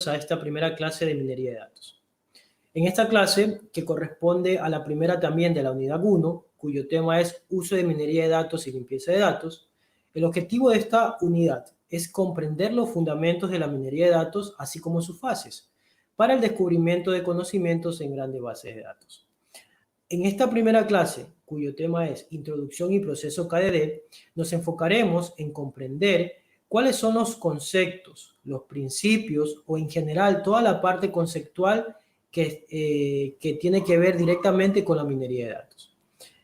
A esta primera clase de minería de datos. En esta clase, que corresponde a la primera también de la unidad 1, cuyo tema es uso de minería de datos y limpieza de datos, el objetivo de esta unidad es comprender los fundamentos de la minería de datos, así como sus fases, para el descubrimiento de conocimientos en grandes bases de datos. En esta primera clase, cuyo tema es Introducción y Proceso KDD, nos enfocaremos en comprender cuáles son los conceptos, los principios o en general toda la parte conceptual que tiene que ver directamente con la minería de datos.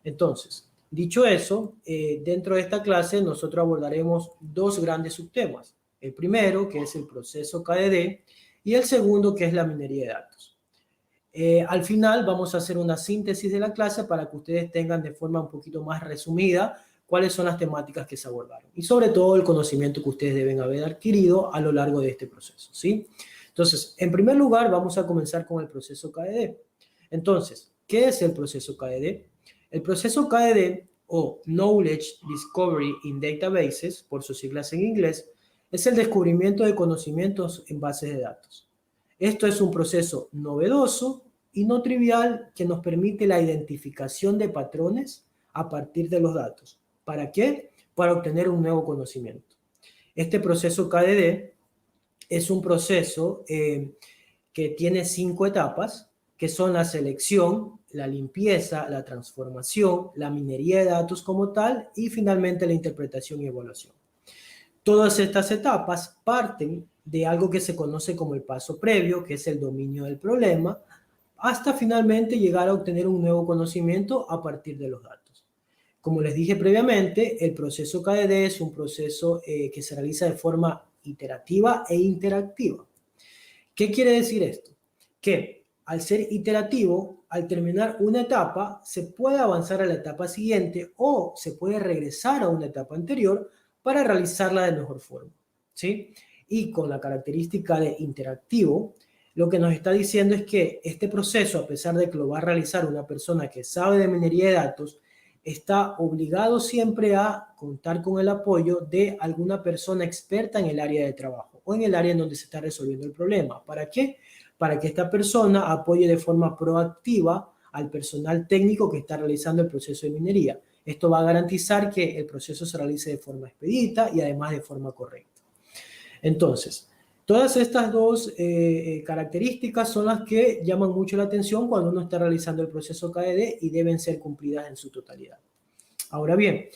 Entonces, dicho eso, dentro de esta clase nosotros abordaremos dos grandes subtemas. El primero, que es el proceso KDD, y el segundo, que es la minería de datos. Al final vamos a hacer una síntesis de la clase para que ustedes tengan de forma un poquito más resumida cuáles son las temáticas que se abordaron y sobre todo el conocimiento que ustedes deben haber adquirido a lo largo de este proceso, ¿sí? Entonces, en primer lugar, vamos a comenzar con el proceso KDD. Entonces, ¿qué es el proceso KDD? El proceso KDD, o Knowledge Discovery in Databases, por sus siglas en inglés, es el descubrimiento de conocimientos en bases de datos. Esto es un proceso novedoso y no trivial que nos permite la identificación de patrones a partir de los datos. ¿Para qué? Para obtener un nuevo conocimiento. Este proceso KDD es un proceso que tiene 5 etapas, que son la selección, la limpieza, la transformación, la minería de datos como tal y finalmente la interpretación y evaluación. Todas estas etapas parten de algo que se conoce como el paso previo, que es el dominio del problema, hasta finalmente llegar a obtener un nuevo conocimiento a partir de los datos. Como les dije previamente, el proceso KDD es un proceso que se realiza de forma iterativa e interactiva. ¿Qué quiere decir esto? Que al ser iterativo, al terminar una etapa, se puede avanzar a la etapa siguiente o se puede regresar a una etapa anterior para realizarla de mejor forma, ¿sí? Y con la característica de interactivo, lo que nos está diciendo es que este proceso, a pesar de que lo va a realizar una persona que sabe de minería de datos, está obligado siempre a contar con el apoyo de alguna persona experta en el área de trabajo o en el área en donde se está resolviendo el problema. ¿Para qué? Para que esta persona apoye de forma proactiva al personal técnico que está realizando el proceso de minería. Esto va a garantizar que el proceso se realice de forma expedita y además de forma correcta. Entonces, todas estas dos características son las que llaman mucho la atención cuando uno está realizando el proceso KDD y deben ser cumplidas en su totalidad. Ahora bien,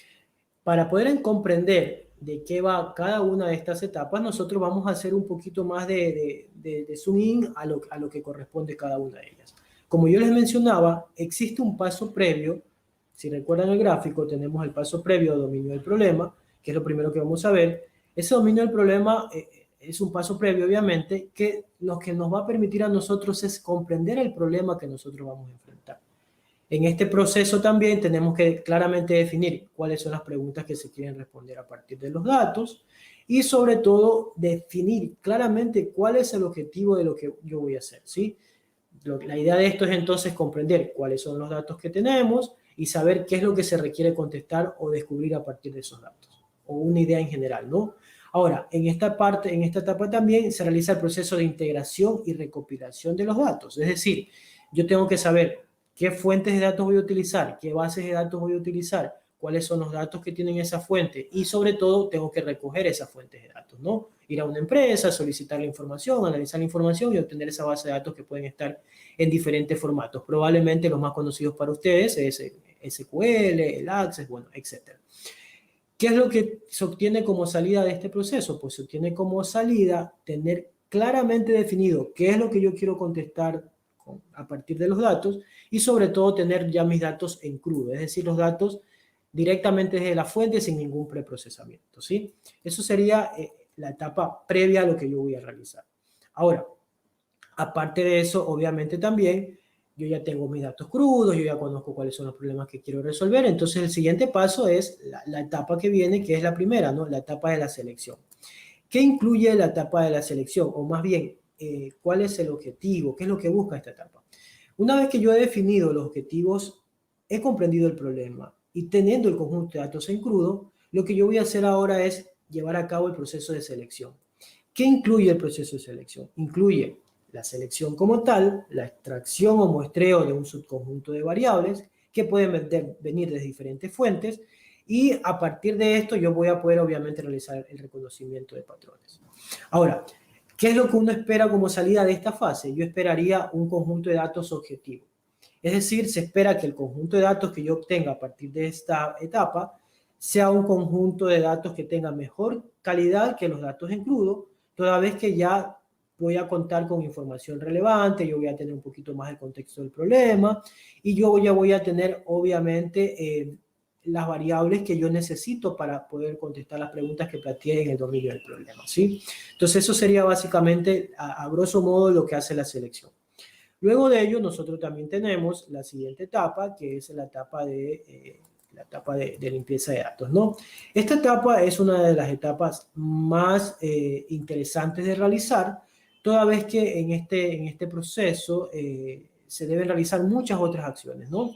para poder comprender de qué va cada una de estas etapas, nosotros vamos a hacer un poquito más de zoom in a lo que corresponde cada una de ellas. Como yo les mencionaba, existe un paso previo. Si recuerdan el gráfico, tenemos el paso previo a dominio del problema, que es lo primero que vamos a ver. Ese dominio del problema es un paso previo, obviamente, que lo que nos va a permitir a nosotros es comprender el problema que nosotros vamos a enfrentar. En este proceso también tenemos que claramente definir cuáles son las preguntas que se quieren responder a partir de los datos y sobre todo definir claramente cuál es el objetivo de lo que yo voy a hacer, ¿sí? La idea de esto es entonces comprender cuáles son los datos que tenemos y saber qué es lo que se requiere contestar o descubrir a partir de esos datos, o una idea en general, ¿no? Ahora, en esta etapa también se realiza el proceso de integración y recopilación de los datos, es decir, yo tengo que saber qué fuentes de datos voy a utilizar, qué bases de datos voy a utilizar, cuáles son los datos que tienen esa fuente y sobre todo tengo que recoger esas fuentes de datos, ¿no? Ir a una empresa, solicitar la información, analizar la información y obtener esa base de datos que pueden estar en diferentes formatos. Probablemente los más conocidos para ustedes es SQL, el Access, bueno, etc. ¿Qué es lo que se obtiene como salida de este proceso? Pues se obtiene como salida tener claramente definido qué es lo que yo quiero contestar a partir de los datos y sobre todo tener ya mis datos en crudo, es decir, los datos directamente desde la fuente sin ningún preprocesamiento, ¿sí? Eso sería la etapa previa a lo que yo voy a realizar. Ahora, aparte de eso, obviamente también yo ya tengo mis datos crudos, yo ya conozco cuáles son los problemas que quiero resolver, entonces el siguiente paso es la etapa que viene, que es la primera, ¿no? La etapa de la selección. ¿Qué incluye la etapa de la selección? O más bien, ¿cuál es el objetivo? ¿Qué es lo que busca esta etapa? Una vez que yo he definido los objetivos, he comprendido el problema y teniendo el conjunto de datos en crudo, lo que yo voy a hacer ahora es llevar a cabo el proceso de selección. ¿Qué incluye el proceso de selección? Incluye la selección como tal, la extracción o muestreo de un subconjunto de variables que pueden venir de diferentes fuentes, y a partir de esto yo voy a poder obviamente realizar el reconocimiento de patrones. Ahora, ¿qué es lo que uno espera como salida de esta fase? Yo esperaría un conjunto de datos objetivo. Es decir, se espera que el conjunto de datos que yo obtenga a partir de esta etapa sea un conjunto de datos que tenga mejor calidad que los datos en crudo, toda vez que ya voy a contar con información relevante, yo voy a tener un poquito más el contexto del problema, y yo ya voy a tener obviamente las variables que yo necesito para poder contestar las preguntas que planteé en el dominio del problema, ¿sí? Entonces eso sería básicamente a grosso modo lo que hace la selección. Luego de ello, nosotros también tenemos la siguiente etapa, que es la etapa de limpieza de datos, ¿no? Esta etapa es una de las etapas más interesantes de realizar, toda vez que en este proceso se deben realizar muchas otras acciones, ¿no?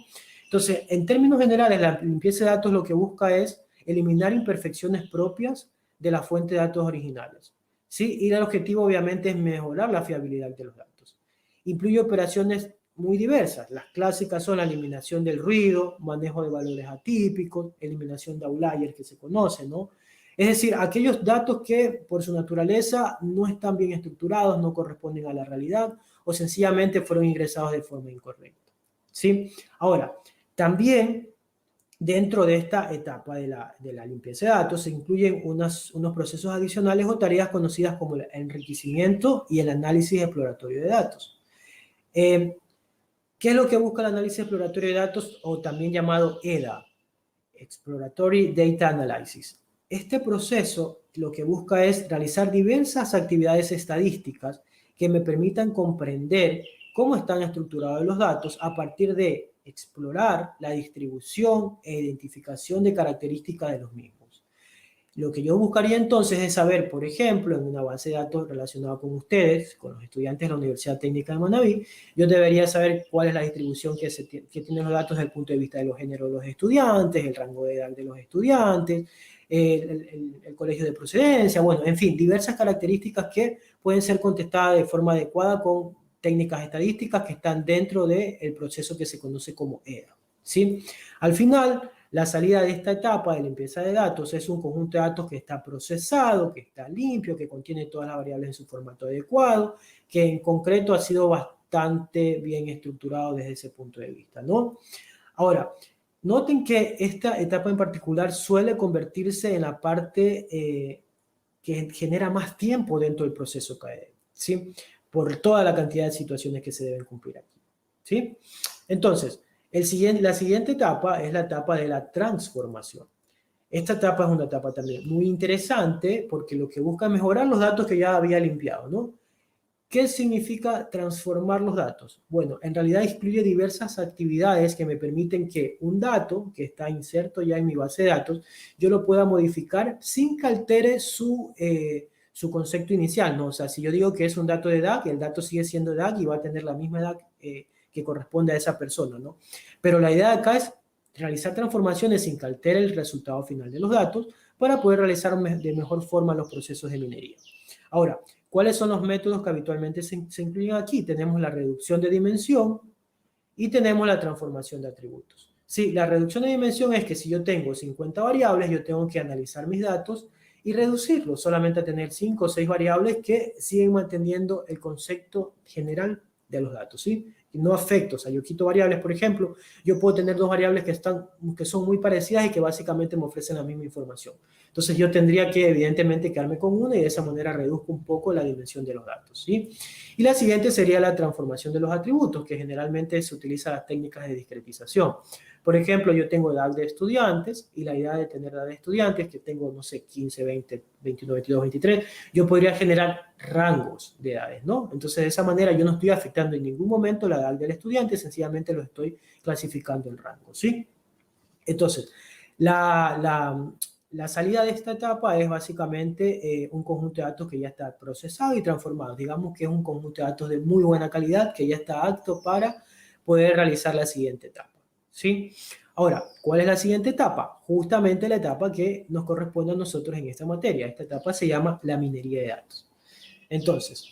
Entonces, en términos generales, la limpieza de datos lo que busca es eliminar imperfecciones propias de la fuente de datos originales, ¿sí? Y el objetivo, obviamente, es mejorar la fiabilidad de los datos. Incluye operaciones muy diversas. Las clásicas son la eliminación del ruido, manejo de valores atípicos, eliminación de outliers que se conocen, ¿no? Es decir, aquellos datos que por su naturaleza no están bien estructurados, no corresponden a la realidad o sencillamente fueron ingresados de forma incorrecta, ¿sí? Ahora, también dentro de esta etapa de la limpieza de datos se incluyen unos procesos adicionales o tareas conocidas como el enriquecimiento y el análisis exploratorio de datos. ¿Qué es lo que busca el análisis exploratorio de datos, o también llamado EDA? Exploratory Data Analysis. Este proceso lo que busca es realizar diversas actividades estadísticas que me permitan comprender cómo están estructurados los datos a partir de explorar la distribución e identificación de características de los mismos. Lo que yo buscaría entonces es saber, por ejemplo, en una base de datos relacionada con ustedes, con los estudiantes de la Universidad Técnica de Manabí, yo debería saber cuál es la distribución que tienen los datos desde el punto de vista de los géneros de los estudiantes, el rango de edad de los estudiantes, el colegio de procedencia, bueno, en fin, diversas características que pueden ser contestadas de forma adecuada con técnicas estadísticas que están dentro del proceso que se conoce como EDA, ¿sí? Al final, la salida de esta etapa de limpieza de datos es un conjunto de datos que está procesado, que está limpio, que contiene todas las variables en su formato adecuado, que en concreto ha sido bastante bien estructurado desde ese punto de vista, ¿no? Ahora, noten que esta etapa en particular suele convertirse en la parte que genera más tiempo dentro del proceso académico, ¿sí? Por toda la cantidad de situaciones que se deben cumplir aquí, ¿sí? Entonces, la siguiente etapa es la etapa de la transformación. Esta etapa es una etapa también muy interesante porque lo que busca es mejorar los datos que ya había limpiado, ¿no? ¿Qué significa transformar los datos? Bueno, en realidad incluye diversas actividades que me permiten que un dato que está inserto ya en mi base de datos, yo lo pueda modificar sin que altere su concepto inicial, ¿no? O sea, si yo digo que es un dato de DAG, el dato sigue siendo DAG y va a tener la misma edad que corresponde a esa persona, ¿no? Pero la idea de acá es realizar transformaciones sin que altere el resultado final de los datos para poder realizar de mejor forma los procesos de minería. Ahora, ¿cuáles son los métodos que habitualmente se incluyen aquí? Tenemos la reducción de dimensión y tenemos la transformación de atributos. Sí, la reducción de dimensión es que si yo tengo 50 variables, yo tengo que analizar mis datos y reducirlos solamente a tener 5 o 6 variables que siguen manteniendo el concepto general de los datos, ¿sí? Y no afecto, o sea, yo quito variables, por ejemplo, yo puedo tener dos variables que son muy parecidas y que básicamente me ofrecen la misma información. Entonces yo tendría que evidentemente quedarme con una y de esa manera reduzco un poco la dimensión de los datos, ¿sí? Y la siguiente sería la transformación de los atributos, que generalmente se utiliza las técnicas de discretización. Por ejemplo, yo tengo edad de estudiantes y la idea de tener edad de estudiantes, que tengo, no sé, 15, 20, 21, 22, 23, yo podría generar rangos de edades, ¿no? Entonces, de esa manera yo no estoy afectando en ningún momento la edad del estudiante, sencillamente lo estoy clasificando en rangos, ¿sí? Entonces, la salida de esta etapa es básicamente un conjunto de datos que ya está procesado y transformado. Digamos que es un conjunto de datos de muy buena calidad que ya está apto para poder realizar la siguiente etapa, ¿sí? Ahora, ¿cuál es la siguiente etapa? Justamente la etapa que nos corresponde a nosotros en esta materia. Esta etapa se llama la minería de datos. Entonces,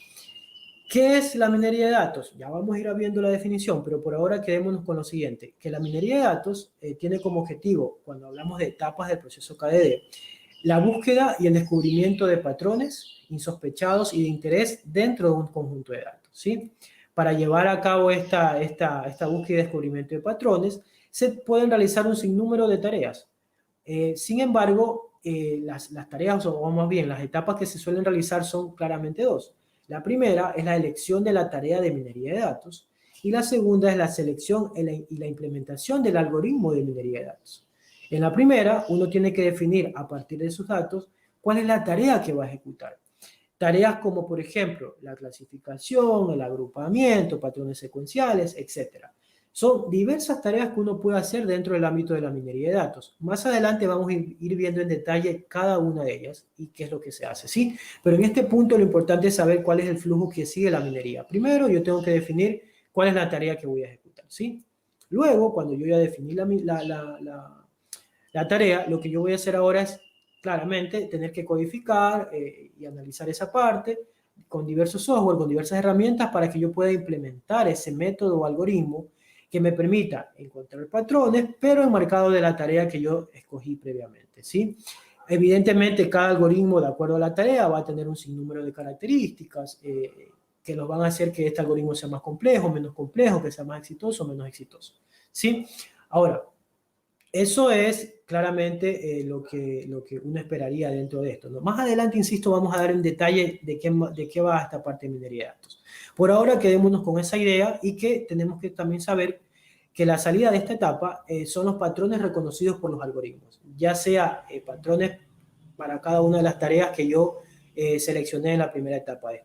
¿qué es la minería de datos? Ya vamos a ir viendo la definición, pero por ahora quedémonos con lo siguiente, que la minería de datos tiene como objetivo, cuando hablamos de etapas del proceso KDD, la búsqueda y el descubrimiento de patrones insospechados y de interés dentro de un conjunto de datos, ¿sí? Para llevar a cabo esta búsqueda y descubrimiento de patrones, se pueden realizar un sinnúmero de tareas. Sin embargo, las tareas, o más bien, las etapas que se suelen realizar son claramente dos. La primera es la elección de la tarea de minería de datos y la segunda es la selección y la implementación del algoritmo de minería de datos. En la primera, uno tiene que definir a partir de sus datos cuál es la tarea que va a ejecutar. Tareas como, por ejemplo, la clasificación, el agrupamiento, patrones secuenciales, etc. Son diversas tareas que uno puede hacer dentro del ámbito de la minería de datos. Más adelante vamos a ir viendo en detalle cada una de ellas y qué es lo que se hace, ¿sí? Pero en este punto lo importante es saber cuál es el flujo que sigue la minería. Primero, yo tengo que definir cuál es la tarea que voy a ejecutar, ¿sí? Luego, cuando yo ya definí la tarea, lo que yo voy a hacer ahora es claramente tener que codificar y analizar esa parte con diversos software, con diversas herramientas para que yo pueda implementar ese método o algoritmo que me permita encontrar patrones, pero enmarcado de la tarea que yo escogí previamente, ¿sí? Evidentemente, cada algoritmo, de acuerdo a la tarea, va a tener un sinnúmero de características que nos van a hacer que este algoritmo sea más complejo, menos complejo, que sea más exitoso, menos exitoso, ¿sí? Ahora, eso es claramente lo que uno esperaría dentro de esto, ¿no? Más adelante, insisto, vamos a dar en detalle de qué va esta parte de minería de datos. Por ahora, quedémonos con esa idea y que tenemos que también saber que la salida de esta etapa son los patrones reconocidos por los algoritmos, ya sea patrones para cada una de las tareas que yo seleccioné en la primera etapa de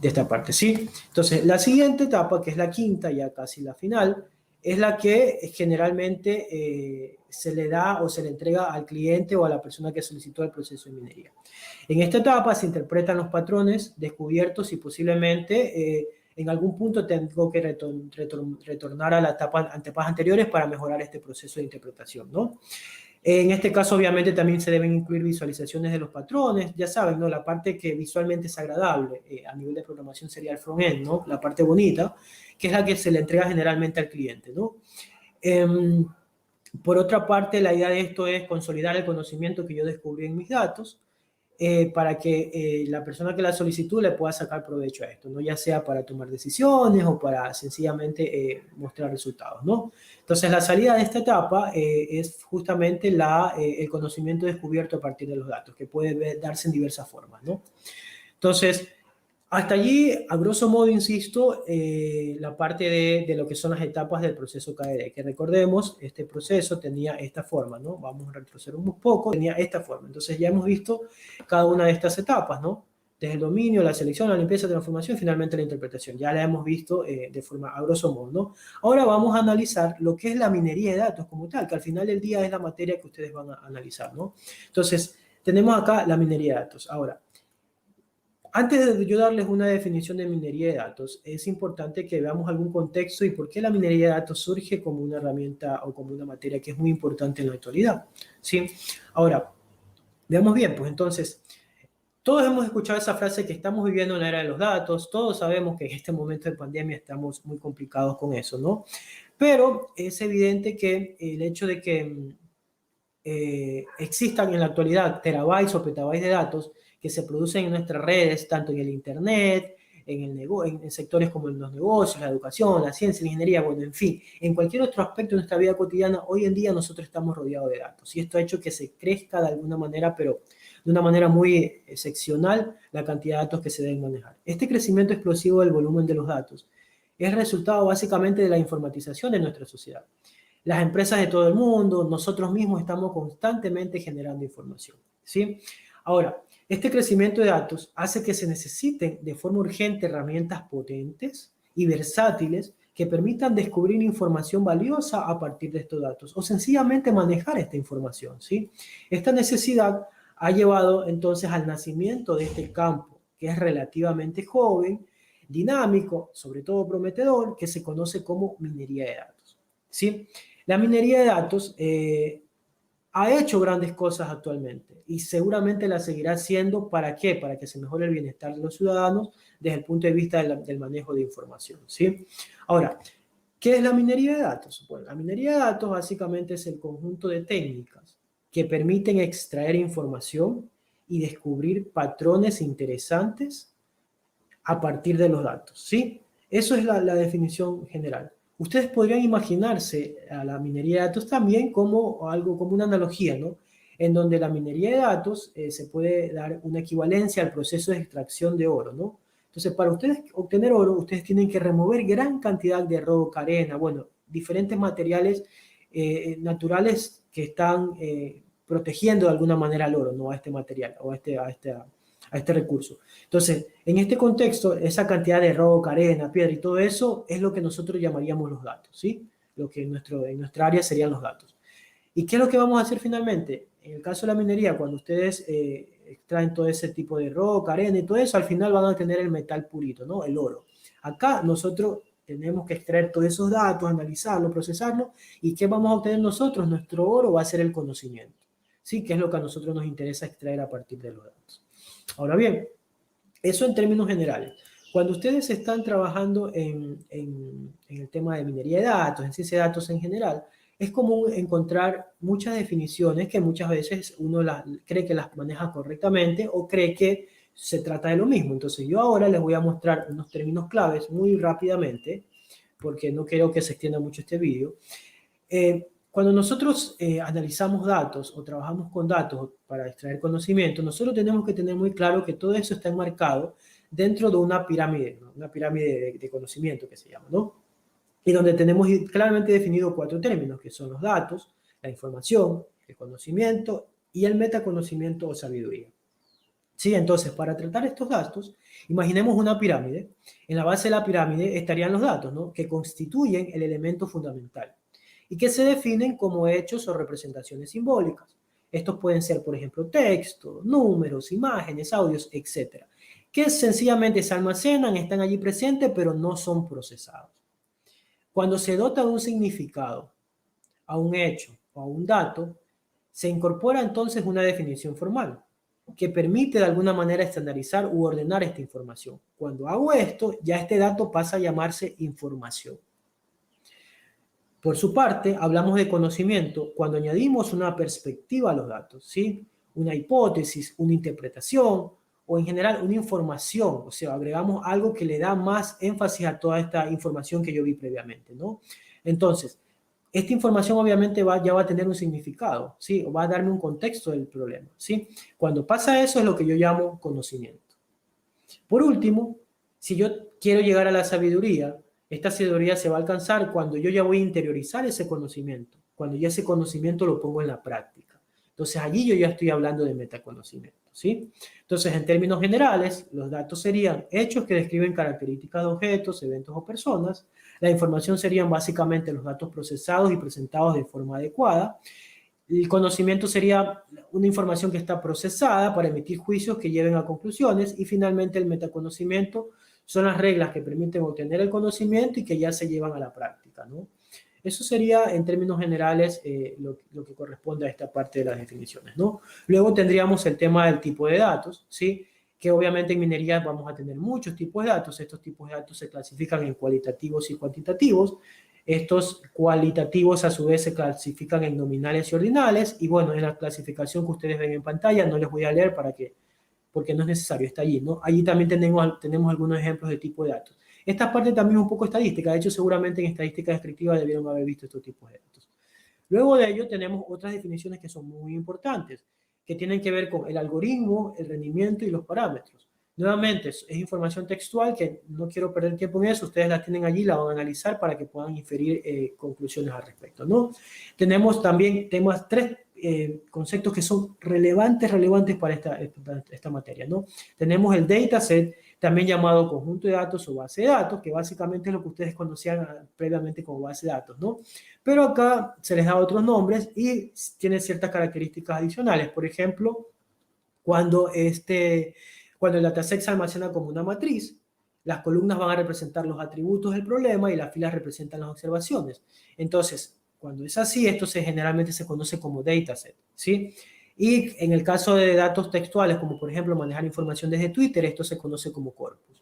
esta parte, ¿sí? Entonces, la siguiente etapa, que es la quinta, ya casi la final, es la que generalmente se le da o se le entrega al cliente o a la persona que solicitó el proceso de minería. En esta etapa se interpretan los patrones descubiertos y posiblemente en algún punto tengo que retornar a las etapas anteriores para mejorar este proceso de interpretación, ¿no? En este caso, obviamente, también se deben incluir visualizaciones de los patrones. Ya saben, ¿no? La parte que visualmente es agradable a nivel de programación sería el front-end, ¿no? La parte bonita, que es la que se le entrega generalmente al cliente, ¿no? Por otra parte, la idea de esto es consolidar el conocimiento que yo descubrí en mis datos para que la persona que la solicitó le pueda sacar provecho a esto, ¿no? Ya sea para tomar decisiones o para sencillamente mostrar resultados, ¿no? Entonces, la salida de esta etapa es justamente el conocimiento descubierto a partir de los datos, que puede darse en diversas formas, ¿no? Entonces, hasta allí, a grosso modo, insisto, la parte de lo que son las etapas del proceso KDD, que recordemos, este proceso tenía esta forma, ¿no? Vamos a retroceder un poco, tenía esta forma. Entonces ya hemos visto cada una de estas etapas, ¿no? Desde el dominio, la selección, la limpieza, la transformación, finalmente la interpretación. Ya la hemos visto de forma a grosso modo, ¿no? Ahora vamos a analizar lo que es la minería de datos como tal, que al final del día es la materia que ustedes van a analizar, ¿no? Entonces, tenemos acá la minería de datos. Ahora, antes de yo darles una definición de minería de datos, es importante que veamos algún contexto y por qué la minería de datos surge como una herramienta o como una materia que es muy importante en la actualidad, ¿sí? Ahora, veamos bien, pues entonces, todos hemos escuchado esa frase que estamos viviendo en la era de los datos, todos sabemos que en este momento de pandemia estamos muy complicados con eso, ¿no? Pero es evidente que el hecho de que existan en la actualidad terabytes o petabytes de datos que se producen en nuestras redes, tanto en el Internet, en sectores como en los negocios, la educación, la ciencia, la ingeniería, bueno, en fin, en cualquier otro aspecto de nuestra vida cotidiana, hoy en día nosotros estamos rodeados de datos y esto ha hecho que se crezca de alguna manera, pero de una manera muy excepcional, la cantidad de datos que se deben manejar. Este crecimiento explosivo del volumen de los datos es resultado básicamente de la informatización de nuestra sociedad. Las empresas de todo el mundo, nosotros mismos estamos constantemente generando información, ¿sí? Ahora, este crecimiento de datos hace que se necesiten de forma urgente herramientas potentes y versátiles que permitan descubrir información valiosa a partir de estos datos o sencillamente manejar esta información, ¿sí? Esta necesidad ha llevado entonces al nacimiento de este campo, que es relativamente joven, dinámico, sobre todo prometedor, que se conoce como minería de datos, ¿sí? La minería de datos ha hecho grandes cosas actualmente y seguramente la seguirá haciendo. ¿Para qué? Para que se mejore el bienestar de los ciudadanos desde el punto de vista del manejo de información, ¿sí? Ahora, ¿qué es la minería de datos? Bueno, la minería de datos básicamente es el conjunto de técnicas que permiten extraer información y descubrir patrones interesantes a partir de los datos, ¿sí? Eso es la definición general. Ustedes podrían imaginarse a la minería de datos también como algo, como una analogía, ¿no? En donde la minería de datos se puede dar una equivalencia al proceso de extracción de oro, ¿no? Entonces, para ustedes obtener oro, ustedes tienen que remover gran cantidad de roca, arena, bueno, diferentes materiales naturales que están protegiendo de alguna manera al oro, ¿no? A este material o a este recurso. Entonces, en este contexto, esa cantidad de roca, arena, piedra y todo eso es lo que nosotros llamaríamos los datos, ¿sí? Lo que en nuestra área serían los datos. ¿Y qué es lo que vamos a hacer finalmente? En el caso de la minería, cuando ustedes extraen todo ese tipo de roca, arena y todo eso, al final van a tener el metal purito, ¿no? El oro. Acá nosotros tenemos que extraer todos esos datos, analizarlo, procesarlo, ¿y qué vamos a obtener nosotros? Nuestro oro va a ser el conocimiento, ¿sí? Que es lo que a nosotros nos interesa extraer a partir de los datos. Ahora bien, eso en términos generales. Cuando ustedes están trabajando en el tema de minería de datos, en ciencia de datos en general, es común encontrar muchas definiciones que muchas veces uno cree que las maneja correctamente o cree que se trata de lo mismo. Entonces yo ahora les voy a mostrar unos términos claves muy rápidamente, porque no quiero que se extienda mucho este vídeo. Cuando nosotros analizamos datos o trabajamos con datos para extraer conocimiento, nosotros tenemos que tener muy claro que todo eso está enmarcado dentro de una pirámide, ¿no? Una pirámide de conocimiento que se llama, ¿no? Y donde tenemos claramente definido 4 términos, que son los datos, la información, el conocimiento y el metaconocimiento o sabiduría. Sí, entonces, para tratar estos datos, imaginemos una pirámide. En la base de la pirámide estarían los datos, ¿no? Que constituyen el elemento fundamental y que se definen como hechos o representaciones simbólicas. Estos pueden ser, por ejemplo, textos, números, imágenes, audios, etc. Que sencillamente se almacenan, están allí presentes, pero no son procesados. Cuando se dota de un significado a un hecho o a un dato, se incorpora entonces una definición formal que permite de alguna manera estandarizar u ordenar esta información. Cuando hago esto, ya este dato pasa a llamarse información. Por su parte, hablamos de conocimiento cuando añadimos una perspectiva a los datos, ¿sí? Una hipótesis, una interpretación o en general una información, o sea, agregamos algo que le da más énfasis a toda esta información que yo vi previamente, ¿no? Entonces, esta información obviamente ya va a tener un significado, ¿sí? O va a darme un contexto del problema, ¿sí? Cuando pasa eso es lo que yo llamo conocimiento. Por último, si yo quiero llegar a la sabiduría, esta sabiduría se va a alcanzar cuando yo ya voy a interiorizar ese conocimiento, cuando ya ese conocimiento lo pongo en la práctica. Entonces allí yo ya estoy hablando de metaconocimiento, ¿sí? Entonces en términos generales, los datos serían hechos que describen características de objetos, eventos o personas. La información serían básicamente los datos procesados y presentados de forma adecuada. El conocimiento sería una información que está procesada para emitir juicios que lleven a conclusiones y finalmente el metaconocimiento son las reglas que permiten obtener el conocimiento y que ya se llevan a la práctica, ¿no? Eso sería en términos generales lo que corresponde a esta parte de las definiciones, ¿no? Luego tendríamos el tema del tipo de datos, ¿sí? Que obviamente en minería vamos a tener muchos tipos de datos. Estos tipos de datos se clasifican en cualitativos y cuantitativos. Estos cualitativos a su vez se clasifican en nominales y ordinales y bueno, en la clasificación que ustedes ven en pantalla no les voy a leer porque no es necesario, está allí, ¿no? Allí también tenemos algunos ejemplos de tipo de datos. Esta parte también es un poco estadística, de hecho seguramente en estadística descriptiva debieron haber visto estos tipos de datos. Luego de ello tenemos otras definiciones que son muy importantes, que tienen que ver con el algoritmo, el rendimiento y los parámetros. Nuevamente, es información textual que no quiero perder tiempo en eso, ustedes la tienen allí, la van a analizar para que puedan inferir conclusiones al respecto, ¿no? Tenemos también tres conceptos que son relevantes para esta materia, ¿no? Tenemos el dataset, también llamado conjunto de datos o base de datos, que básicamente es lo que ustedes conocían previamente como base de datos, ¿no? Pero acá se les da otros nombres y tiene ciertas características adicionales. Por ejemplo, cuando el dataset se almacena como una matriz, las columnas van a representar los atributos del problema y las filas representan las observaciones. Entonces, Cuando es así, esto generalmente se conoce como dataset, ¿sí? Y en el caso de datos textuales, como por ejemplo manejar información desde Twitter, esto se conoce como corpus.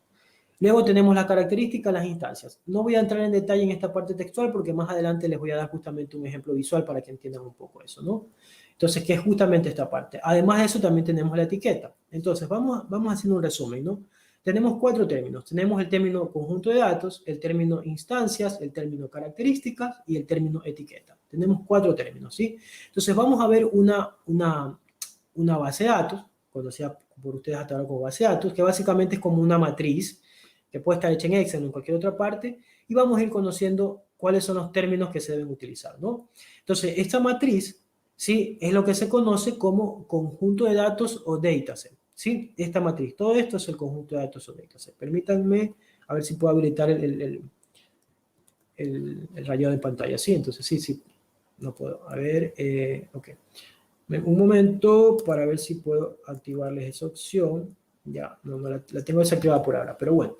Luego tenemos las características, las instancias. No voy a entrar en detalle en esta parte textual porque más adelante les voy a dar justamente un ejemplo visual para que entiendan un poco eso, ¿no? Entonces, ¿qué es justamente esta parte? Además de eso, también tenemos la etiqueta. Entonces, vamos haciendo un resumen, ¿no? Tenemos 4 términos. Tenemos el término conjunto de datos, el término instancias, el término características y el término etiqueta. Tenemos 4 términos, ¿sí? Entonces, vamos a ver una base de datos, conocida por ustedes hasta ahora como base de datos, que básicamente es como una matriz que puede estar hecha en Excel o en cualquier otra parte, y vamos a ir conociendo cuáles son los términos que se deben utilizar, ¿no? Entonces, esta matriz, ¿sí? Es lo que se conoce como conjunto de datos o dataset, ¿sí? Esta matriz, todo esto es el conjunto de datos o dataset. Permítanme, a ver si puedo habilitar el rayado de pantalla, ¿sí? Entonces, sí, no puedo. A ver, ok. Un momento para ver si puedo activarles esa opción. Ya, no la tengo desactivada por ahora, pero bueno.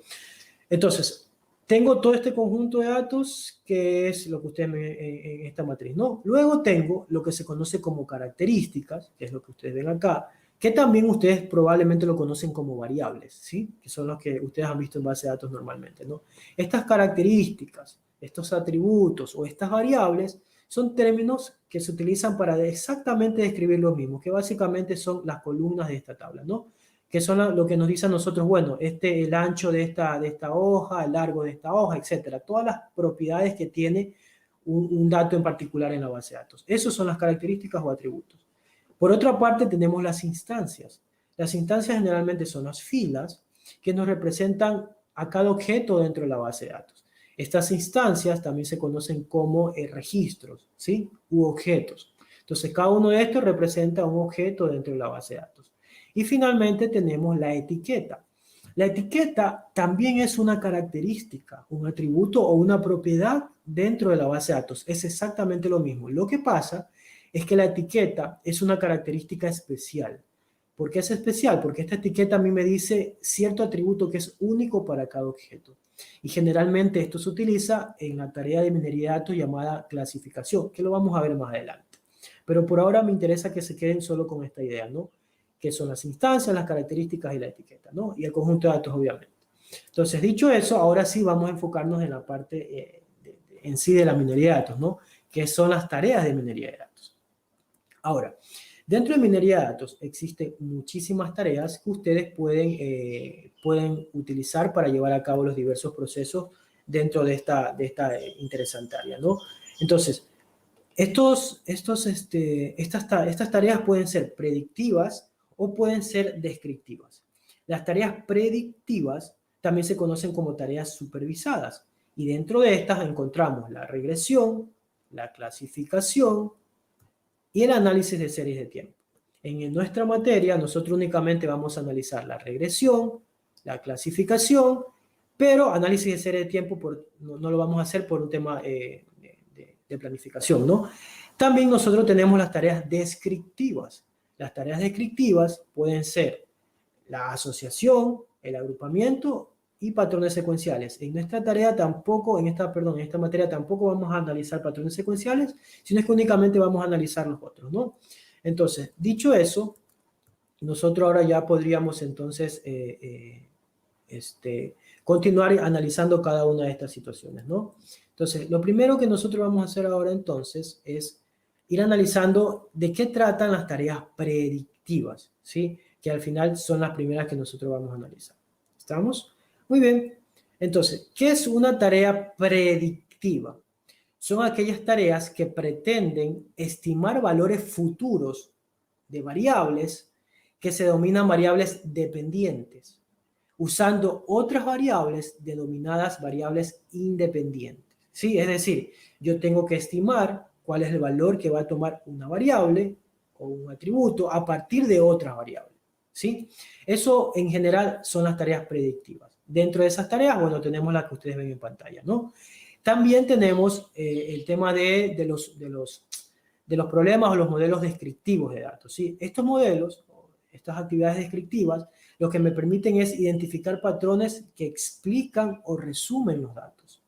Entonces, tengo todo este conjunto de datos que es lo que ustedes ven en esta matriz, ¿no? Luego tengo lo que se conoce como características, que es lo que ustedes ven acá, que también ustedes probablemente lo conocen como variables, ¿sí? Que son los que ustedes han visto en base de datos normalmente, ¿no? Estas características, estos atributos o estas variables son términos que se utilizan para exactamente describir lo mismo, que básicamente son las columnas de esta tabla, ¿no? Que son lo que nos dice a nosotros, bueno, el ancho de esta hoja, el largo de esta hoja, etcétera. Todas las propiedades que tiene un dato en particular en la base de datos. Esas son las características o atributos. Por otra parte, tenemos las instancias. Las instancias generalmente son las filas que nos representan a cada objeto dentro de la base de datos. Estas instancias también se conocen como registros, ¿sí? U objetos. Entonces, cada uno de estos representa un objeto dentro de la base de datos. Y finalmente tenemos la etiqueta. La etiqueta también es una característica, un atributo o una propiedad dentro de la base de datos. Es exactamente lo mismo. Lo que pasa es que la etiqueta es una característica especial. ¿Por qué es especial? Porque esta etiqueta a mí me dice cierto atributo que es único para cada objeto. Y generalmente esto se utiliza en la tarea de minería de datos llamada clasificación, que lo vamos a ver más adelante. Pero por ahora me interesa que se queden solo con esta idea, ¿no? Que son las instancias, las características y la etiqueta, ¿no? Y el conjunto de datos, obviamente. Entonces, dicho eso, ahora sí vamos a enfocarnos en la parte en sí de la minería de datos, ¿no? Que son las tareas de minería de datos. Ahora, dentro de minería de datos existen muchísimas tareas que ustedes pueden utilizar para llevar a cabo los diversos procesos dentro de esta interesante área, ¿no? Entonces, estas tareas pueden ser predictivas o pueden ser descriptivas. Las tareas predictivas también se conocen como tareas supervisadas y dentro de estas encontramos la regresión, la clasificación y el análisis de series de tiempo. En nuestra materia nosotros únicamente vamos a analizar la regresión, la clasificación, pero análisis de serie de tiempo no lo vamos a hacer por un tema de planificación, ¿no? También nosotros tenemos las tareas descriptivas. Las tareas descriptivas pueden ser la asociación, el agrupamiento y patrones secuenciales. En esta materia tampoco vamos a analizar patrones secuenciales, sino que únicamente vamos a analizar los otros, ¿no? Entonces, dicho eso, nosotros ahora ya podríamos entonces continuar analizando cada una de estas situaciones, ¿no? Entonces, lo primero que nosotros vamos a hacer ahora entonces es ir analizando de qué tratan las tareas predictivas, ¿sí? Que al final son las primeras que nosotros vamos a analizar. ¿Estamos? Muy bien. Entonces, ¿qué es una tarea predictiva? Son aquellas tareas que pretenden estimar valores futuros de variables que se denominan variables dependientes, usando otras variables denominadas variables independientes. ¿Sí? Es decir, yo tengo que estimar cuál es el valor que va a tomar una variable o un atributo a partir de otras variables. ¿Sí? Eso en general son las tareas predictivas. Dentro de esas tareas, bueno, tenemos las que ustedes ven en pantalla, ¿no? También tenemos el tema de los problemas o los modelos descriptivos de datos. ¿Sí? Estos modelos, estas actividades descriptivas, lo que me permiten es identificar patrones que explican o resumen los datos.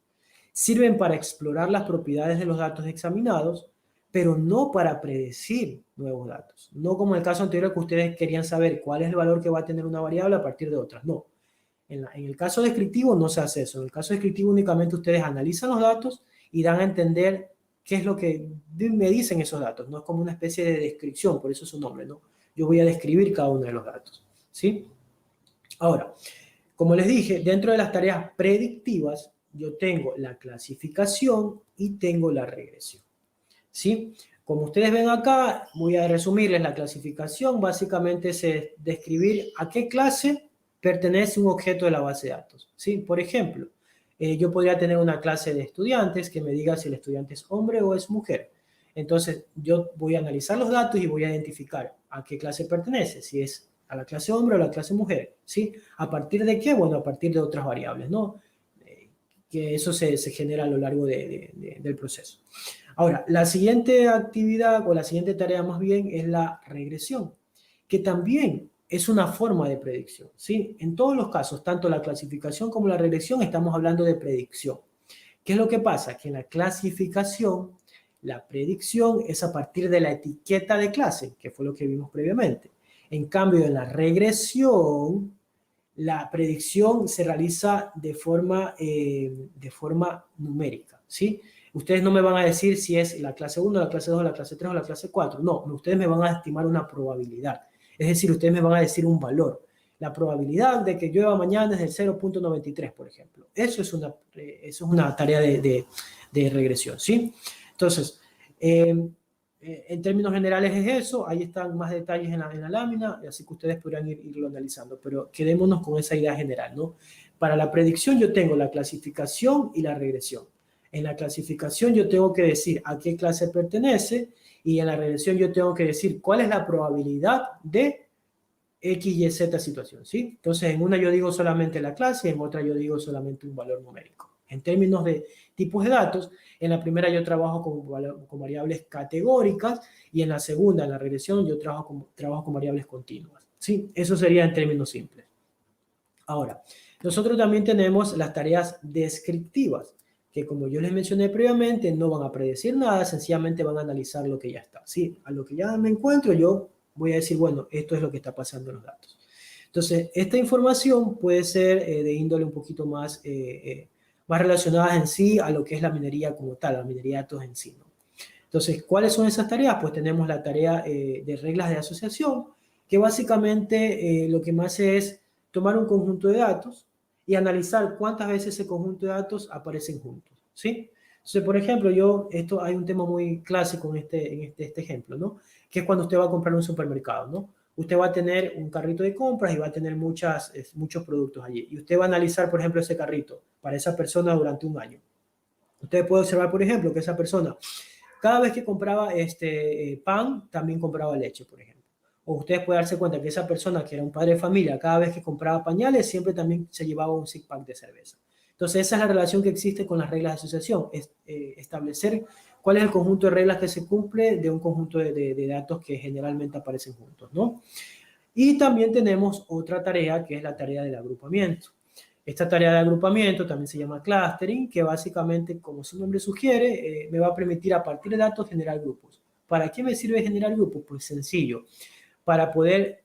Sirven para explorar las propiedades de los datos examinados, pero no para predecir nuevos datos. No como en el caso anterior que ustedes querían saber cuál es el valor que va a tener una variable a partir de otras. No. En el caso descriptivo no se hace eso. En el caso descriptivo únicamente ustedes analizan los datos y dan a entender qué es lo que me dicen esos datos. No es como una especie de descripción, por eso es su nombre, ¿no? Yo voy a describir cada uno de los datos, ¿sí? Ahora, como les dije, dentro de las tareas predictivas, yo tengo la clasificación y tengo la regresión, ¿sí? Como ustedes ven acá, voy a resumirles la clasificación. Básicamente es describir a qué clase pertenece un objeto de la base de datos, ¿sí? Por ejemplo, yo podría tener una clase de estudiantes que me diga si el estudiante es hombre o es mujer. Entonces, yo voy a analizar los datos y voy a identificar a qué clase pertenece, si es a la clase hombre o a la clase mujer, ¿sí? ¿A partir de qué? Bueno, a partir de otras variables, ¿no? Que eso se genera a lo largo del proceso. Ahora, la siguiente actividad o la siguiente tarea más bien es la regresión, que también es una forma de predicción, ¿sí? En todos los casos, tanto la clasificación como la regresión, estamos hablando de predicción. ¿Qué es lo que pasa? Que en la clasificación, la predicción es a partir de la etiqueta de clase, que fue lo que vimos previamente. En cambio, en la regresión, la predicción se realiza de forma numérica, ¿sí? Ustedes no me van a decir si es la clase 1, la clase 2, la clase 3 o la clase 4. No, ustedes me van a estimar una probabilidad. Es decir, ustedes me van a decir un valor. La probabilidad de que llueva mañana es del 0.93, por ejemplo. Eso es una tarea de regresión, ¿sí? Entonces, en términos generales es eso. Ahí están más detalles en la lámina, así que ustedes podrán irlo analizando, pero quedémonos con esa idea general, ¿no? Para la predicción yo tengo la clasificación y la regresión. En la clasificación yo tengo que decir a qué clase pertenece y en la regresión yo tengo que decir cuál es la probabilidad de X, Y, Z situación, ¿sí? Entonces, en una yo digo solamente la clase, en otra yo digo solamente un valor numérico. En términos de tipos de datos, en la primera yo trabajo con variables categóricas y en la segunda, en la regresión, yo trabajo con variables continuas, ¿sí? Eso sería en términos simples. Ahora, nosotros también tenemos las tareas descriptivas, que como yo les mencioné previamente, no van a predecir nada, sencillamente van a analizar lo que ya está, ¿sí? A lo que ya me encuentro, yo voy a decir, bueno, esto es lo que está pasando en los datos. Entonces, esta información puede ser de índole un poquito más relacionada en sí a lo que es la minería como tal, la minería de datos en sí, ¿no? Entonces, ¿cuáles son esas tareas? Pues tenemos la tarea de reglas de asociación, que básicamente lo que me hace es tomar un conjunto de datos y analizar cuántas veces ese conjunto de datos aparecen juntos, ¿sí? Entonces, por ejemplo, hay un tema muy clásico en este ejemplo, ¿no? Que es cuando usted va a comprar un supermercado, ¿no? Usted va a tener un carrito de compras y va a tener muchos productos allí. Y usted va a analizar, por ejemplo, ese carrito para esa persona durante un año. Usted puede observar, por ejemplo, que esa persona, cada vez que compraba pan, también compraba leche, por ejemplo. O ustedes pueden darse cuenta que esa persona, que era un padre de familia, cada vez que compraba pañales, siempre también se llevaba un six-pack de cerveza. Entonces, esa es la relación que existe con las reglas de asociación, es establecer cuál es el conjunto de reglas que se cumple de un conjunto de datos que generalmente aparecen juntos, ¿no? Y también tenemos otra tarea que es la tarea del agrupamiento. Esta tarea de agrupamiento también se llama clustering, que básicamente, como su nombre sugiere, me va a permitir a partir de datos generar grupos. ¿Para qué me sirve generar grupos? Pues sencillo, para poder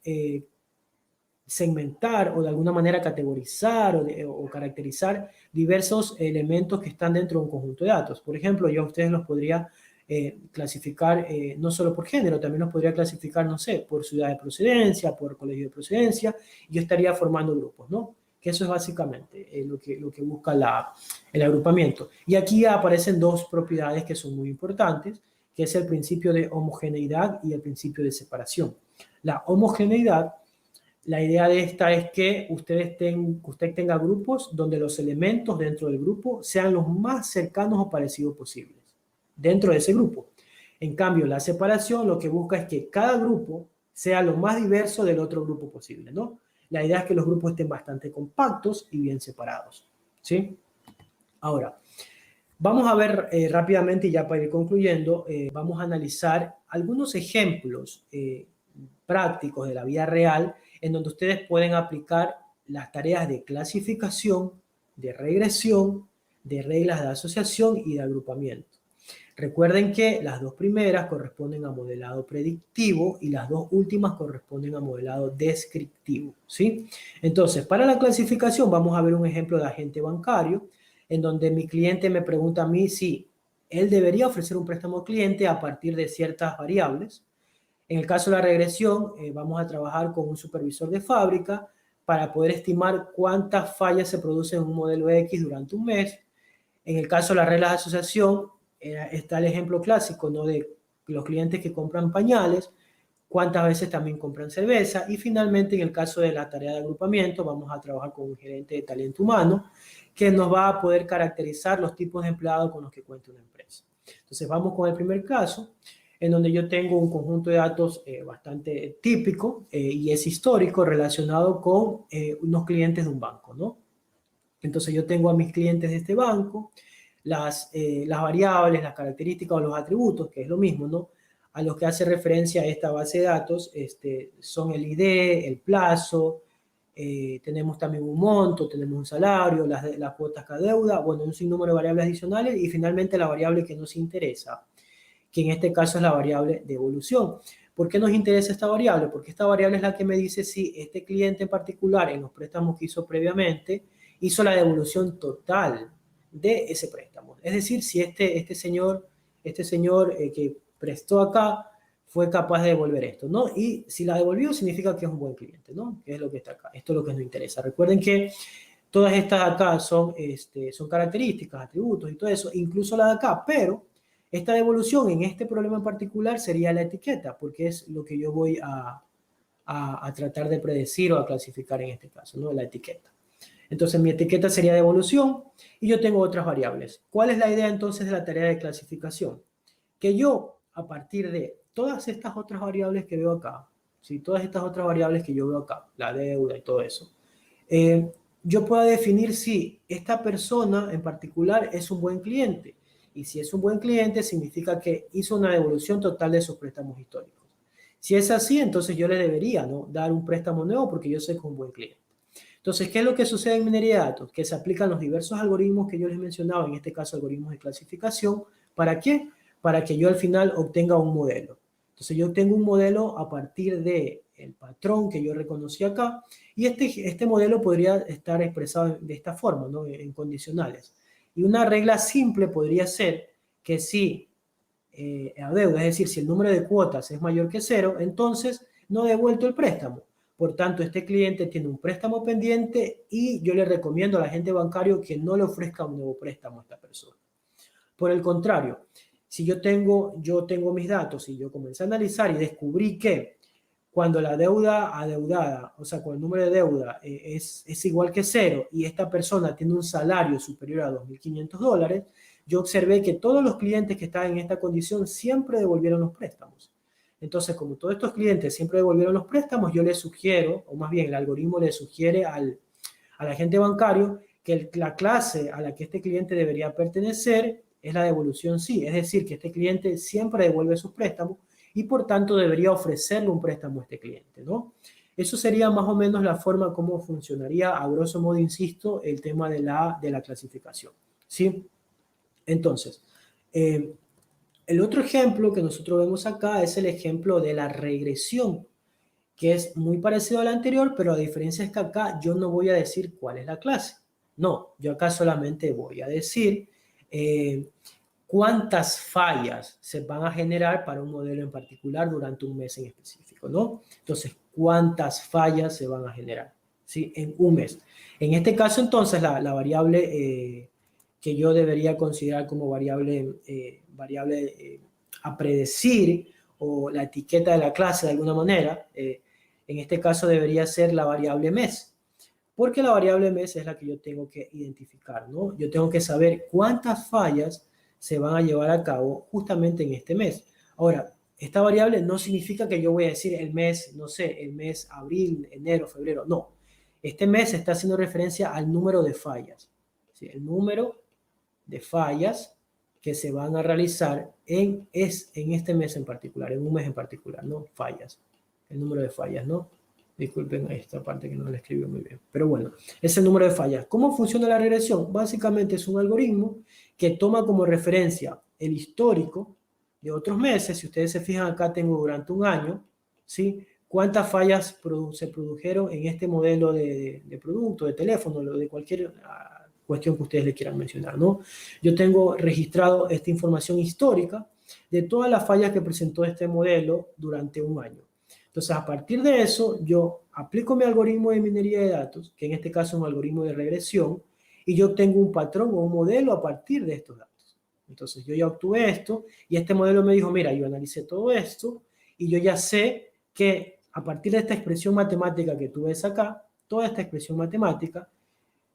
segmentar o de alguna manera categorizar o caracterizar diversos elementos que están dentro de un conjunto de datos. Por ejemplo, yo a ustedes los podría clasificar no solo por género, también los podría clasificar, no sé, por ciudad de procedencia, por colegio de procedencia, y yo estaría formando grupos, ¿no? Que eso es básicamente lo que busca el agrupamiento. Y aquí aparecen dos propiedades que son muy importantes, que es el principio de homogeneidad y el principio de separación. La homogeneidad, la idea de esta es que usted tenga grupos donde los elementos dentro del grupo sean los más cercanos o parecidos posibles dentro de ese grupo. En cambio, la separación lo que busca es que cada grupo sea lo más diverso del otro grupo posible, ¿no? La idea es que los grupos estén bastante compactos y bien separados, ¿sí? Ahora, vamos a ver rápidamente, y ya para ir concluyendo, vamos a analizar algunos ejemplos prácticos de la vida real en donde ustedes pueden aplicar las tareas de clasificación, de regresión, de reglas de asociación y de agrupamiento. Recuerden que las dos primeras corresponden a modelado predictivo y las dos últimas corresponden a modelado descriptivo, ¿sí? Entonces, para la clasificación vamos a ver un ejemplo de agente bancario en donde mi cliente me pregunta a mí si él debería ofrecer un préstamo al cliente a partir de ciertas variables. En el caso de la regresión, vamos a trabajar con un supervisor de fábrica para poder estimar cuántas fallas se producen en un modelo X durante un mes. En el caso de las reglas de asociación, está el ejemplo clásico, ¿no? De los clientes que compran pañales, cuántas veces también compran cerveza. Y finalmente, en el caso de la tarea de agrupamiento, vamos a trabajar con un gerente de talento humano que nos va a poder caracterizar los tipos de empleados con los que cuenta una empresa. Entonces, vamos con el primer caso, en donde yo tengo un conjunto de datos bastante típico y es histórico relacionado con unos clientes de un banco, ¿no? Entonces yo tengo a mis clientes de este banco, las variables, las características o los atributos, que es lo mismo, ¿no? A los que hace referencia a esta base de datos son el ID, el plazo, tenemos también un monto, tenemos un salario, las cuotas cada deuda, bueno, un sinnúmero de variables adicionales y finalmente la variable que nos interesa, que en este caso es la variable de evolución. ¿Por qué nos interesa esta variable? Porque esta variable es la que me dice si este cliente en particular en los préstamos que hizo previamente hizo la devolución total de ese préstamo. Es decir, si este señor que prestó acá fue capaz de devolver esto, ¿no? Y si la devolvió significa que es un buen cliente, ¿no? Que es lo que está acá. Esto es lo que nos interesa. Recuerden que todas estas acá son características, atributos y todo eso, incluso la de acá, pero esta devolución en este problema en particular sería la etiqueta, porque es lo que yo voy a tratar de predecir o a clasificar en este caso, ¿no? La etiqueta. Entonces mi etiqueta sería de evolución y yo tengo otras variables. ¿Cuál es la idea entonces de la tarea de clasificación? Que yo, a partir de todas estas otras variables que veo acá, ¿sí? Todas estas otras variables que yo veo acá, la deuda y todo eso, yo pueda definir si esta persona en particular es un buen cliente. Y si es un buen cliente, significa que hizo una devolución total de sus préstamos históricos. Si es así, entonces yo le debería, ¿no?, dar un préstamo nuevo porque yo sé que es un buen cliente. Entonces, ¿qué es lo que sucede en minería de datos? Que se aplican los diversos algoritmos que yo les mencionaba, en este caso algoritmos de clasificación. ¿Para qué? Para que yo al final obtenga un modelo. Entonces, yo obtengo un modelo a partir del patrón que yo reconocí acá y este modelo podría estar expresado de esta forma, ¿no?, en condicionales. Y una regla simple podría ser que si a deuda, es decir, si el número de cuotas es mayor que 0, entonces no he devuelto el préstamo. Por tanto, este cliente tiene un préstamo pendiente y yo le recomiendo al agente bancario que no le ofrezca un nuevo préstamo a esta persona. Por el contrario, si yo tengo mis datos y yo comencé a analizar y descubrí que cuando la deuda adeudada, o sea, cuando el número de deuda es igual que 0 y esta persona tiene un salario superior a $2.500, yo observé que todos los clientes que estaban en esta condición siempre devolvieron los préstamos. Entonces, como todos estos clientes siempre devolvieron los préstamos, yo les sugiero, o más bien el algoritmo le sugiere al agente bancario que la clase a la que este cliente debería pertenecer es la devolución sí, es decir, que este cliente siempre devuelve sus préstamos y por tanto debería ofrecerle un préstamo a este cliente, ¿no? Eso sería más o menos la forma como funcionaría, a grosso modo, insisto, el tema de la clasificación, ¿sí? Entonces, el otro ejemplo que nosotros vemos acá es el ejemplo de la regresión, que es muy parecido al anterior, pero la diferencia es que acá yo no voy a decir cuál es la clase. No, yo acá solamente voy a decir cuántas fallas se van a generar para un modelo en particular durante un mes en específico, ¿no? Entonces, ¿cuántas fallas se van a generar? ¿Sí? En un mes. En este caso, entonces, la variable que yo debería considerar como variable a predecir o la etiqueta de la clase de alguna manera, en este caso debería ser la variable mes, porque la variable mes es la que yo tengo que identificar, ¿no? Yo tengo que saber cuántas fallas se van a llevar a cabo justamente en este mes. Ahora, esta variable no significa que yo voy a decir el mes, no sé, el mes abril, enero, febrero, no. Este mes está haciendo referencia al número de fallas, ¿sí? El número de fallas que se van a realizar en este mes en particular, en un mes en particular, ¿no? Fallas, el número de fallas, ¿no? Disculpen esta parte que no la escribió muy bien. Pero bueno, es el número de fallas. ¿Cómo funciona la regresión? Básicamente es un algoritmo que toma como referencia el histórico de otros meses. Si ustedes se fijan acá, tengo durante un año, ¿sí? ¿Cuántas fallas se produjeron en este modelo de producto, de teléfono, de cualquier cuestión que ustedes le quieran mencionar, ¿no? Yo tengo registrado esta información histórica de todas las fallas que presentó este modelo durante un año. Entonces, a partir de eso, yo aplico mi algoritmo de minería de datos, que en este caso es un algoritmo de regresión, y yo obtengo un patrón o un modelo a partir de estos datos. Entonces, yo ya obtuve esto, y este modelo me dijo, mira, yo analicé todo esto, y yo ya sé que a partir de esta expresión matemática que tú ves acá, toda esta expresión matemática,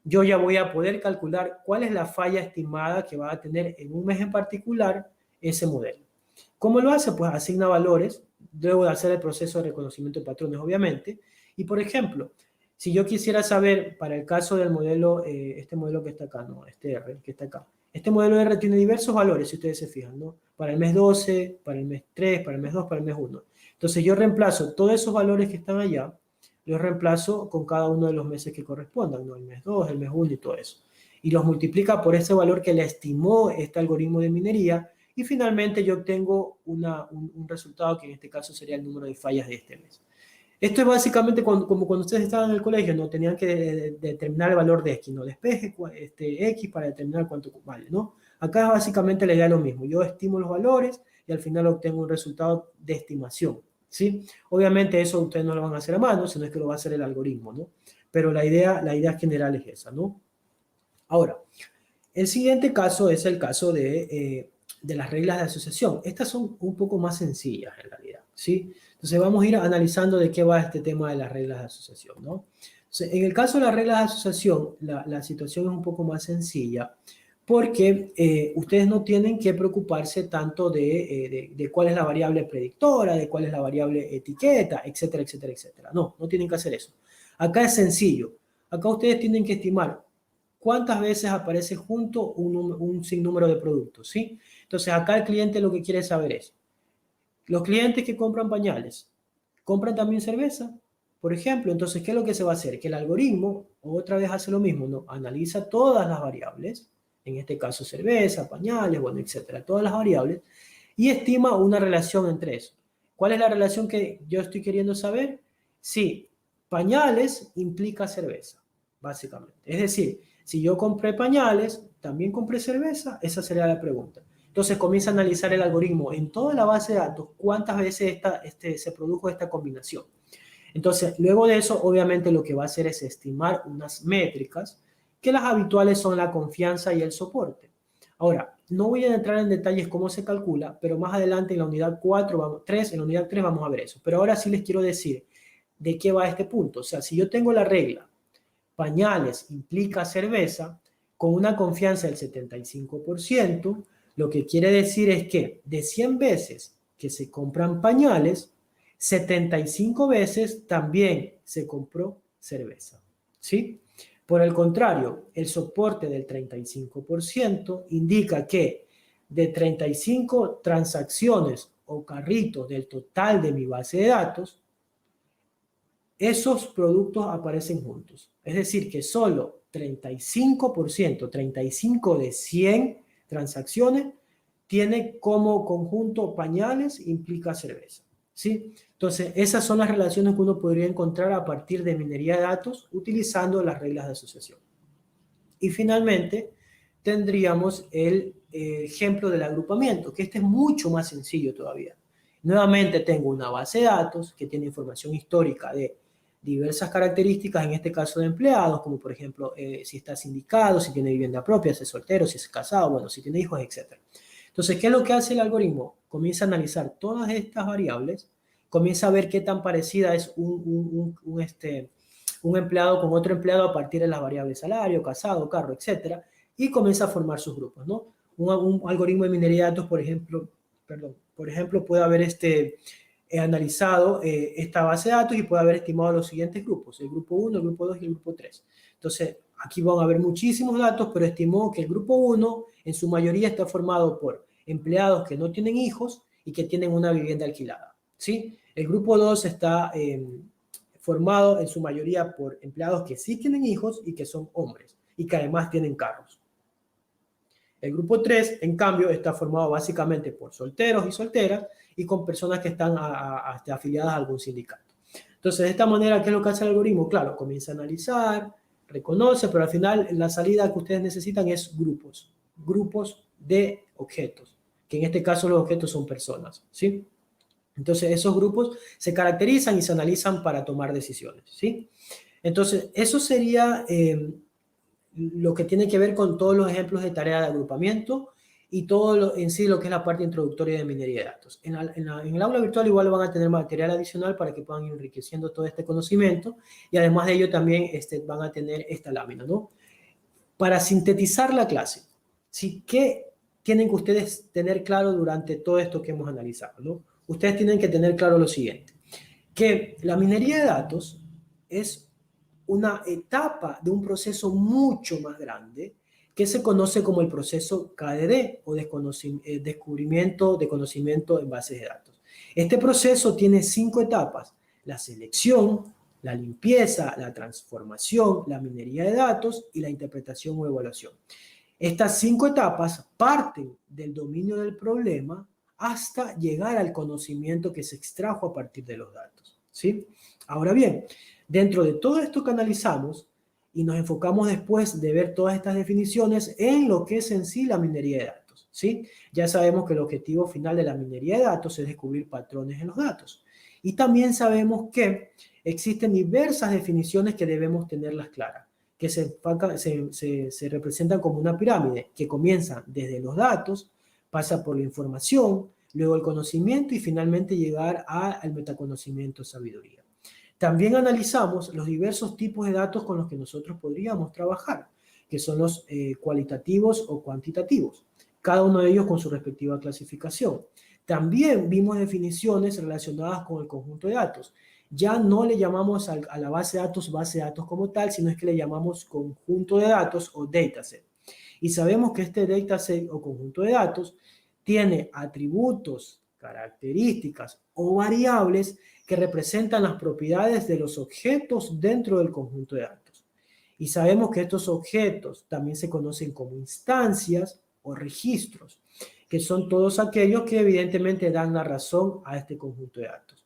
yo ya voy a poder calcular cuál es la falla estimada que va a tener en un mes en particular ese modelo. ¿Cómo lo hace? Pues asigna valores, luego de hacer el proceso de reconocimiento de patrones, obviamente. Y, por ejemplo, si yo quisiera saber, para el caso del modelo, este modelo que está acá, no, este R, que está acá. Este modelo R tiene diversos valores, si ustedes se fijan, ¿no? Para el mes 12, para el mes 3, para el mes 2, para el mes 1. Entonces yo reemplazo todos esos valores que están allá, los reemplazo con cada uno de los meses que correspondan, ¿no? El mes 2, el mes 1 y todo eso. Y los multiplica por ese valor que le estimó este algoritmo de minería, y finalmente yo obtengo un resultado que en este caso sería el número de fallas de este mes. Esto es básicamente como cuando ustedes estaban en el colegio, ¿no? Tenían que determinar el valor de X, ¿no? Despeje X para determinar cuánto vale, ¿no? Acá es básicamente la idea lo mismo. Yo estimo los valores y al final obtengo un resultado de estimación, ¿sí? Obviamente eso ustedes no lo van a hacer a mano, sino es que lo va a hacer el algoritmo, ¿no? Pero la idea general es esa, ¿no? Ahora, el siguiente caso es el caso de las reglas de asociación. Estas son un poco más sencillas en realidad, ¿sí? Entonces vamos a ir analizando de qué va este tema de las reglas de asociación, ¿no? Entonces, en el caso de las reglas de asociación, la situación es un poco más sencilla porque ustedes no tienen que preocuparse tanto de cuál es la variable predictora, de cuál es la variable etiqueta, etcétera, etcétera, etcétera. No, no tienen que hacer eso. Acá es sencillo. Acá ustedes tienen que estimar cuántas veces aparece junto un sinnúmero de productos, ¿sí? Entonces acá el cliente lo que quiere saber es, los clientes que compran pañales, ¿compran también cerveza? Por ejemplo, entonces, ¿qué es lo que se va a hacer? Que el algoritmo otra vez hace lo mismo, ¿no? Analiza todas las variables, en este caso cerveza, pañales, bueno, etcétera, todas las variables, y estima una relación entre eso. ¿Cuál es la relación que yo estoy queriendo saber? Sí, pañales implica cerveza, básicamente. Es decir, si yo compré pañales, ¿también compré cerveza? Esa sería la pregunta. Entonces comienza a analizar el algoritmo en toda la base de datos cuántas veces se produjo esta combinación. Entonces, luego de eso, obviamente lo que va a hacer es estimar unas métricas que las habituales son la confianza y el soporte. Ahora, no voy a entrar en detalles cómo se calcula, pero más adelante en la unidad 3, en la unidad 3 vamos a ver eso. Pero ahora sí les quiero decir de qué va este punto. O sea, si yo tengo la regla pañales implica cerveza, con una confianza del 75%, lo que quiere decir es que de 100 veces que se compran pañales, 75 veces también se compró cerveza, ¿sí? Por el contrario, el soporte del 35% indica que de 35 transacciones o carritos del total de mi base de datos, esos productos aparecen juntos. Es decir, que solo 35%, 35 de 100 transacciones, tiene como conjunto pañales implica cerveza, ¿sí? Entonces, esas son las relaciones que uno podría encontrar a partir de minería de datos utilizando las reglas de asociación. Y finalmente, tendríamos el ejemplo del agrupamiento, que este es mucho más sencillo todavía. Nuevamente tengo una base de datos que tiene información histórica de diversas características, en este caso de empleados, como por ejemplo si está sindicado, si tiene vivienda propia, si es soltero, si es casado, bueno, si tiene hijos, etc. Entonces, ¿qué es lo que hace el algoritmo? Comienza a analizar todas estas variables, comienza a ver qué tan parecida es un empleado con otro empleado a partir de las variables salario, casado, carro, etcétera, y comienza a formar sus grupos, ¿no? Un algoritmo de minería de datos, por ejemplo, puede haber analizado esta base de datos y puede haber estimado los siguientes grupos, el grupo 1, el grupo 2 y el grupo 3. Entonces, aquí van a haber muchísimos datos, pero estimó que el grupo 1 en su mayoría está formado por empleados que no tienen hijos y que tienen una vivienda alquilada, ¿sí? El grupo 2 está formado en su mayoría por empleados que sí tienen hijos y que son hombres y que además tienen carros. El grupo 3, en cambio, está formado básicamente por solteros y solteras y con personas que están afiliadas a algún sindicato. Entonces, de esta manera, ¿qué es lo que hace el algoritmo? Claro, comienza a analizar, reconoce, pero al final la salida que ustedes necesitan es grupos de objetos, que en este caso los objetos son personas, ¿sí? Entonces, esos grupos se caracterizan y se analizan para tomar decisiones, ¿sí? Entonces, eso sería lo que tiene que ver con todos los ejemplos de tarea de agrupamiento y todo en sí lo que es la parte introductoria de minería de datos. En el aula virtual igual van a tener material adicional para que puedan ir enriqueciendo todo este conocimiento y además de ello también van a tener esta lámina, ¿no? Para sintetizar la clase, ¿sí? ¿Qué tienen que ustedes tener claro durante todo esto que hemos analizado, ¿no? Ustedes tienen que tener claro lo siguiente, que la minería de datos es una etapa de un proceso mucho más grande que se conoce como el proceso KDD o descubrimiento de conocimiento en bases de datos. Este proceso tiene 5 etapas: la selección, la limpieza, la transformación, la minería de datos y la interpretación o evaluación. Estas 5 etapas parten del dominio del problema hasta llegar al conocimiento que se extrajo a partir de los datos, ¿sí? Ahora bien, dentro de todo esto que analizamos y nos enfocamos después de ver todas estas definiciones en lo que es en sí la minería de datos, ¿sí? Ya sabemos que el objetivo final de la minería de datos es descubrir patrones en los datos. Y también sabemos que existen diversas definiciones que debemos tenerlas claras, que se representan como una pirámide que comienza desde los datos, pasa por la información, luego el conocimiento y finalmente llegar al metaconocimiento, sabiduría. También analizamos los diversos tipos de datos con los que nosotros podríamos trabajar, que son los cualitativos o cuantitativos, cada uno de ellos con su respectiva clasificación. También vimos definiciones relacionadas con el conjunto de datos. Ya no le llamamos a la base de datos como tal, sino es que le llamamos conjunto de datos o dataset. Y sabemos que este dataset o conjunto de datos tiene atributos, características o variables que representan las propiedades de los objetos dentro del conjunto de datos. Y sabemos que estos objetos también se conocen como instancias o registros, que son todos aquellos que evidentemente dan la razón a este conjunto de datos.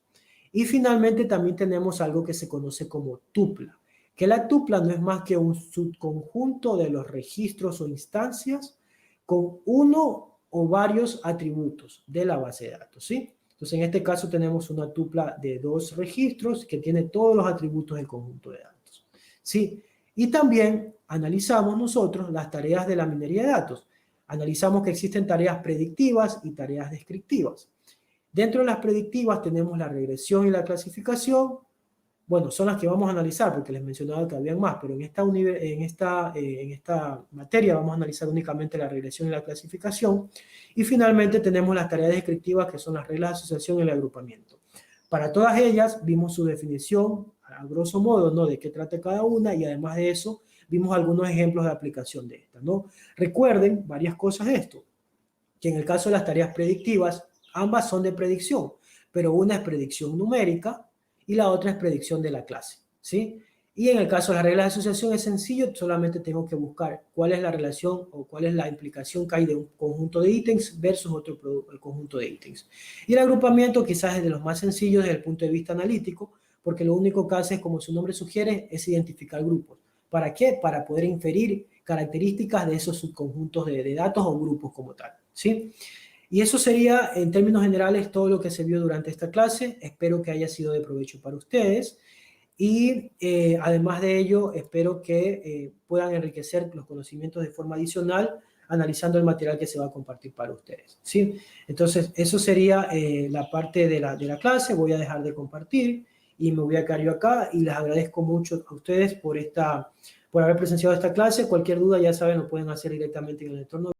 Y finalmente también tenemos algo que se conoce como tupla, que la tupla no es más que un subconjunto de los registros o instancias con uno o varios atributos de la base de datos, ¿sí? Entonces, en este caso tenemos una tupla de 2 registros que tiene todos los atributos del conjunto de datos, ¿sí? Y también analizamos nosotros las tareas de la minería de datos. Analizamos que existen tareas predictivas y tareas descriptivas. Dentro de las predictivas tenemos la regresión y la clasificación. Bueno, son las que vamos a analizar porque les mencionaba que habían más, pero en esta materia vamos a analizar únicamente la regresión y la clasificación. Y finalmente tenemos las tareas descriptivas, que son las reglas de asociación y el agrupamiento. Para todas ellas vimos su definición, a grosso modo, ¿no?, de qué trata cada una, y además de eso vimos algunos ejemplos de aplicación de esta, ¿no? Recuerden varias cosas de esto, que en el caso de las tareas predictivas, ambas son de predicción, pero una es predicción numérica y la otra es predicción de la clase, ¿sí? Y en el caso de las reglas de asociación es sencillo, solamente tengo que buscar cuál es la relación o cuál es la implicación que hay de un conjunto de ítems versus otro conjunto de ítems. Y el agrupamiento quizás es de los más sencillos desde el punto de vista analítico, porque lo único que hace, es, como su nombre sugiere, es identificar grupos. ¿Para qué? Para poder inferir características de esos subconjuntos de datos o grupos como tal, ¿sí? Y eso sería, en términos generales, todo lo que se vio durante esta clase. Espero que haya sido de provecho para ustedes. Y además de ello, espero que puedan enriquecer los conocimientos de forma adicional analizando el material que se va a compartir para ustedes, ¿sí? Entonces, eso sería la parte de la clase. Voy a dejar de compartir y me voy a quedar yo acá. Y les agradezco mucho a ustedes por haber presenciado esta clase. Cualquier duda, ya saben, lo pueden hacer directamente en el entorno.